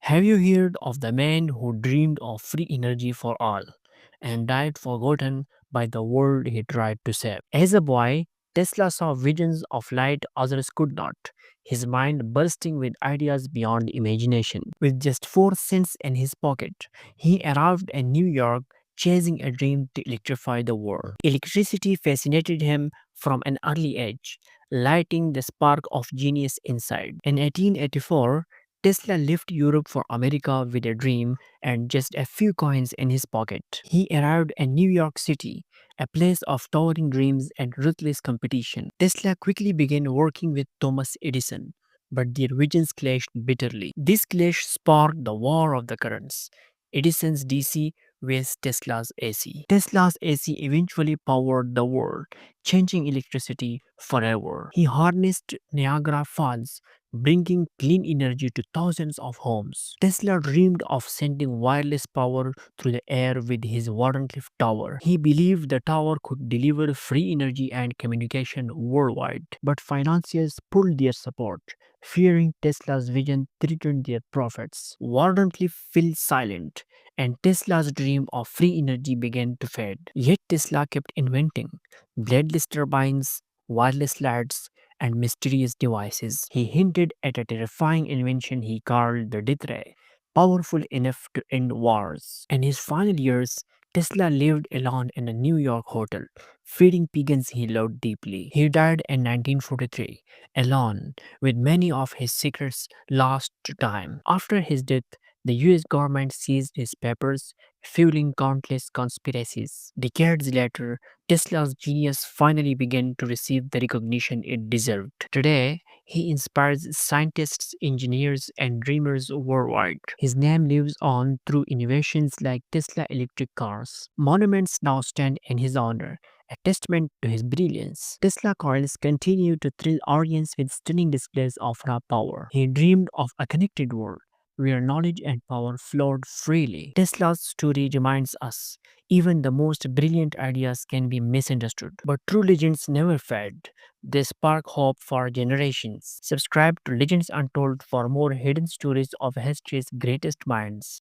Have you heard of the man who dreamed of free energy for all and died forgotten by the world he tried to save? As a boy, Tesla saw visions of light others could not, his mind bursting with ideas beyond imagination. With just 4 cents in his pocket, he arrived in New York chasing a dream to electrify the world. Electricity fascinated him from an early age, lighting the spark of genius inside. In 1884, Tesla left Europe for America with a dream and just a few coins in his pocket. He arrived in New York City, a place of towering dreams and ruthless competition. Tesla quickly began working with Thomas Edison, but their visions clashed bitterly. This clash sparked the War of the Currents. Edison's DC vs Tesla's AC. Tesla's AC eventually powered the world, changing electricity forever. He harnessed Niagara Falls, bringing clean energy to thousands of homes. Tesla dreamed of sending wireless power through the air with his Wardenclyffe Tower. He believed the tower could deliver free energy and communication worldwide. But financiers pulled their support, fearing Tesla's vision threatened their profits. Wardenclyffe fell silent, and Tesla's dream of free energy began to fade. Yet Tesla kept inventing bladeless turbines, wireless lights, and mysterious devices. He hinted at a terrifying invention he called the Death Ray, powerful enough to end wars. In his final years, Tesla lived alone in a New York hotel, feeding pigeons he loved deeply. He died in 1943, alone, with many of his secrets lost to time. After his death, the US government seized his papers, fueling countless conspiracies. Decades later, Tesla's genius finally began to receive the recognition it deserved. Today, he inspires scientists, engineers, and dreamers worldwide. His name lives on through innovations like Tesla electric cars. Monuments now stand in his honor, a testament to his brilliance. Tesla coils continue to thrill audience with stunning displays of raw power. He dreamed of a connected world where knowledge and power flowed freely. Tesla's story reminds us even the most brilliant ideas can be misunderstood, but true legends never fade. They spark hope for generations. Subscribe to Legends Untold for more hidden stories of history's greatest minds.